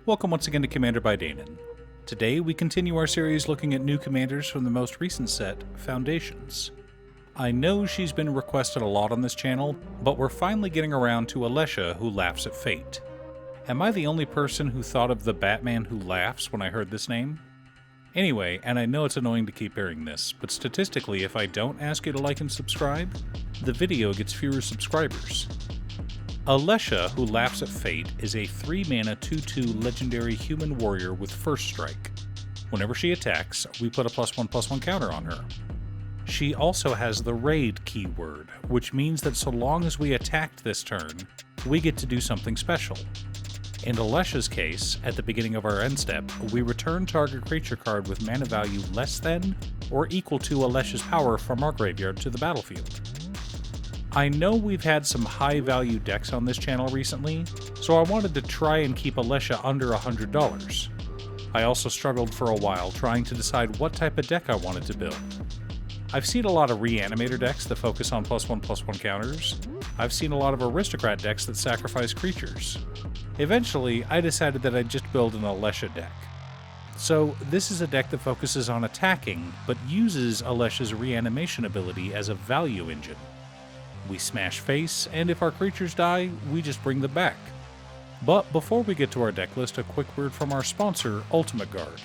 Welcome once again to Commander by Danon. Today we continue our series looking at new commanders from the most recent set, Foundations. I know she's been requested a lot on this channel, but we're finally getting around to Alesha, who laughs at fate. Am I the only person who thought of the Batman who laughs when I heard this name? Anyway, and I know it's annoying to keep hearing this, but statistically if I don't ask you to like and subscribe, the video gets fewer subscribers. Alesha, who laughs at fate, is a 3-mana 2/2 legendary human warrior with first strike. Whenever she attacks, we put a +1/+1 counter on her. She also has the raid keyword, which means that so long as we attacked this turn, we get to do something special. In Alesha's case, at the beginning of our end step, we return target creature card with mana value less than or equal to Alesha's power from our graveyard to the battlefield. I know we've had some high-value decks on this channel recently, so I wanted to try and keep Alesha under $100. I also struggled for a while trying to decide what type of deck I wanted to build. I've seen a lot of Reanimator decks that focus on +1/+1 counters. I've seen a lot of Aristocrat decks that sacrifice creatures. Eventually, I decided that I'd just build an Alesha deck. So, this is a deck that focuses on attacking, but uses Alesha's reanimation ability as a value engine. We smash face, and if our creatures die, we just bring them back. But before we get to our deck list, a quick word from our sponsor, Ultimate Guard.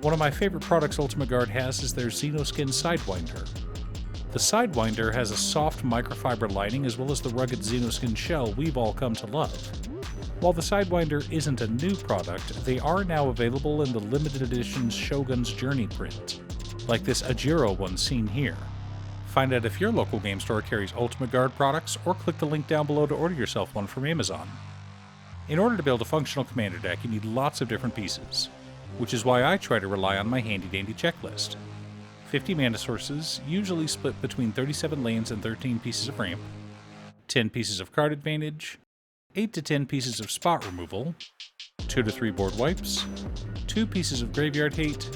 One of my favorite products Ultimate Guard has is their Xenoskin Sidewinder. The Sidewinder has a soft microfiber lining as well as the rugged Xenoskin shell we've all come to love. While the Sidewinder isn't a new product, they are now available in the limited edition Shogun's Journey print, like this Ajiro one seen here. Find out if your local game store carries Ultimate Guard products, or click the link down below to order yourself one from Amazon. In order to build a functional commander deck, you need lots of different pieces, which is why I try to rely on my handy-dandy checklist. 50 mana sources, usually split between 37 lands and 13 pieces of ramp, 10 pieces of card advantage, 8 to 10 pieces of spot removal, 2 to 3 board wipes, 2 pieces of graveyard hate,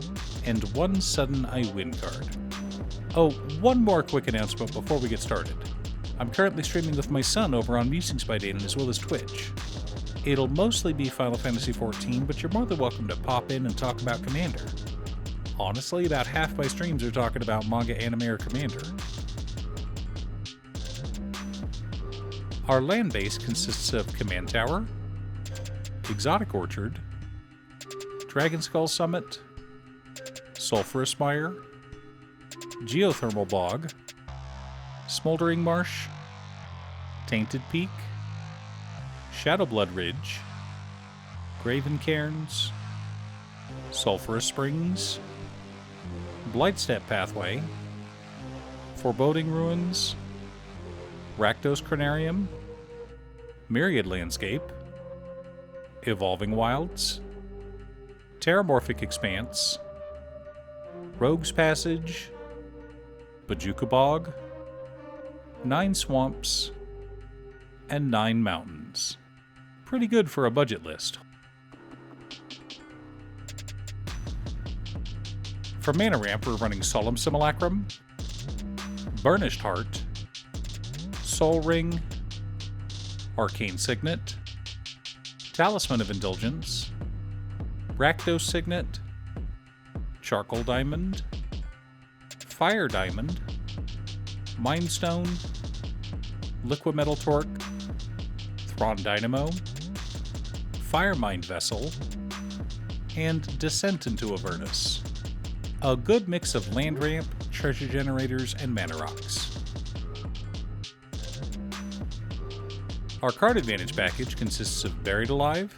and 1 sudden I win card. Oh, one more quick announcement before we get started. I'm currently streaming with my son over on Musings by Danon as well as Twitch. It'll mostly be Final Fantasy XIV, but you're more than welcome to pop in and talk about Commander. Honestly, about half my streams are talking about manga, anime, or Commander. Our land base consists of Command Tower, Exotic Orchard, Dragon Skull Summit, Sulphurous Mire, Geothermal Bog, Smoldering Marsh, Tainted Peak, Shadowblood Ridge, Graven Cairns, Sulphurous Springs, Blightstep Pathway, Foreboding Ruins, Rakdos Cranarium, Myriad Landscape, Evolving Wilds, Terramorphic Expanse, Rogue's Passage, Bajuka Bog, 9 Swamps, and 9 Mountains. Pretty good for a budget list. For mana ramp, we're running Solemn Simulacrum, Burnished Heart, Soul Ring, Arcane Signet, Talisman of Indulgence, Rakdos Signet, Charcoal Diamond, Fire Diamond, Mind Stone, Liquid Metal Torque, Thrawn Dynamo, Firemind Vessel, and Descent into Avernus. A good mix of land ramp, treasure generators, and mana rocks. Our card advantage package consists of Buried Alive,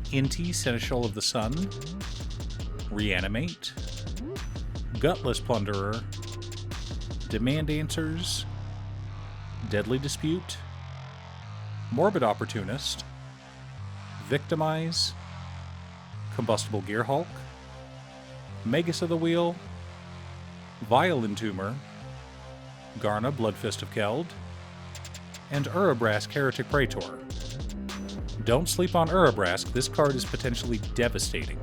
Inti, Seneschal of the Sun, Reanimate, Gutless Plunderer, Demand Answers, Deadly Dispute, Morbid Opportunist, Victimize, Combustible Gearhulk, Magus of the Wheel, Vile Entomber, Garna, Bloodfist of Keld, and Urabrask, Heretic Praetor. Don't sleep on Urabrask, this card is potentially devastating.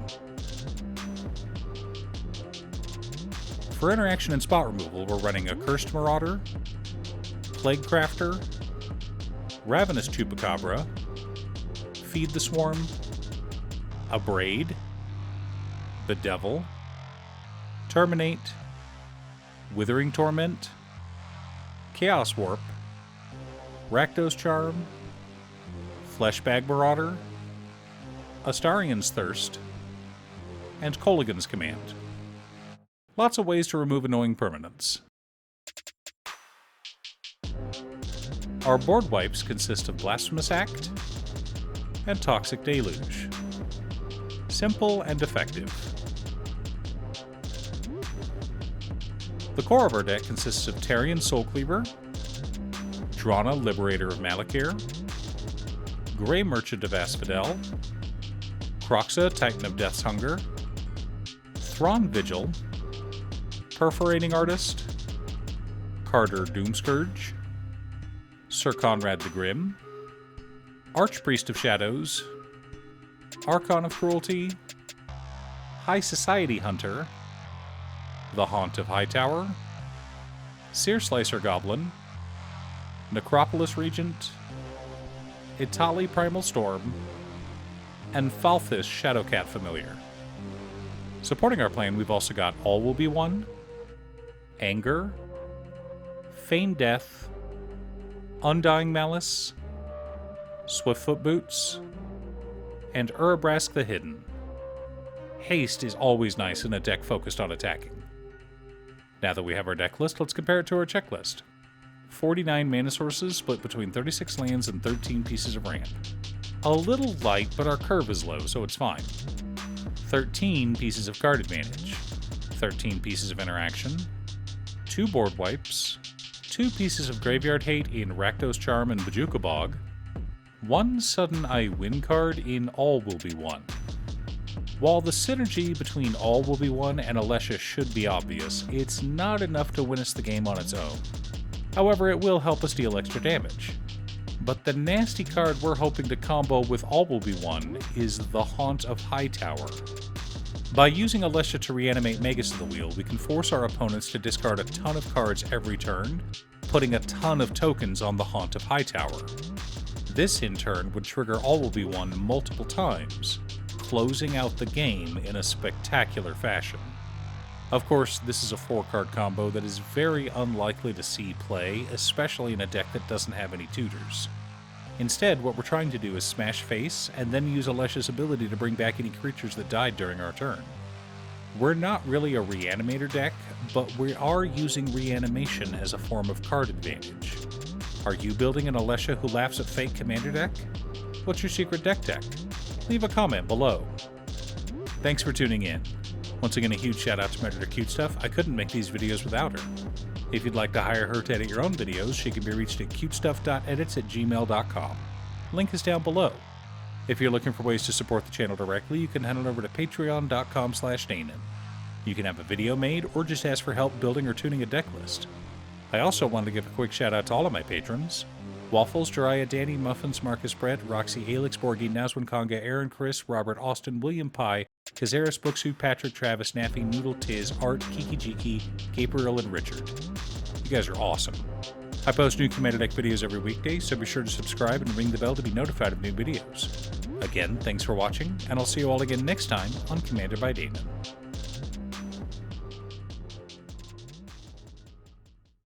For interaction and spot removal, we're running a Cursed Marauder, Plague Crafter, Ravenous Chupacabra, Feed the Swarm, Abrade, Bedevil, Terminate, Withering Torment, Chaos Warp, Rakdos Charm, Fleshbag Marauder, Astarion's Thirst, and Kolaghan's Command. Lots of ways to remove annoying permanents. Our board wipes consist of Blasphemous Act and Toxic Deluge. Simple and effective. The core of our deck consists of Tarion Soulcleaver, Drana Liberator of Malakir, Grey Merchant of Asphodel, Kroxa Titan of Death's Hunger, Thrawn Vigil, Perforating Artist, Carter Doomscourge, Sir Conrad the Grim, Archpriest of Shadows, Archon of Cruelty, High Society Hunter, The Haunt of Hightower, Searslicer Goblin, Necropolis Regent, Itali Primal Storm, and Falthis Shadowcat Familiar. Supporting our plan, we've also got All Will Be One, Anger, Feign Death, Undying Malice, Swiftfoot Boots, and Urabrask the Hidden. Haste is always nice in a deck focused on attacking. Now that we have our deck list, let's compare it to our checklist. 49 mana sources split between 36 lands and 13 pieces of ramp. A little light, but our curve is low, so it's fine. 13 pieces of card advantage, 13 pieces of interaction, 2 board wipes, 2 pieces of graveyard hate in Rakdos Charm and Bojuka Bog, 1 sudden I win card in All Will Be One. While the synergy between All Will Be One and Alesha should be obvious, it's not enough to win us the game on its own. However, it will help us deal extra damage. But the nasty card we're hoping to combo with All Will Be One is the Haunt of Hightower. By using Alesha to reanimate Magus of the Wheel, we can force our opponents to discard a ton of cards every turn, putting a ton of tokens on the Haunt of Hightower. This, in turn, would trigger All Will Be One multiple times, closing out the game in a spectacular fashion. Of course, this is a 4-card combo that is very unlikely to see play, especially in a deck that doesn't have any tutors. Instead, what we're trying to do is smash face, and then use Alesha's ability to bring back any creatures that died during our turn. We're not really a reanimator deck, but we are using reanimation as a form of card advantage. Are you building an Alesha who laughs at fate commander deck? What's your secret deck? Leave a comment below. Thanks for tuning in. Once again, a huge shout out to my editor Cutestuff. I couldn't make these videos without her. If you'd like to hire her to edit your own videos, she can be reached at cutestuff.edits@gmail.com. Link is down below. If you're looking for ways to support the channel directly, you can head on over to patreon.com/Danon. You can have a video made or just ask for help building or tuning a deck list. I also wanted to give a quick shout out to all of my patrons: Waffles, Jiraiya, Danny, Muffins, Marcus, Brett, Roxy, Alix, Borgie, Nazwin, Conga, Aaron, Chris, Robert, Austin, William Pye, Kazaris, Booksu, Patrick, Travis, Naffy, Noodle, Tiz, Art, Kiki Jiki, Gabriel, and Richard. You guys are awesome. I post new Commander Deck videos every weekday, so be sure to subscribe and ring the bell to be notified of new videos. Again, thanks for watching, and I'll see you all again next time on Commander by Danon.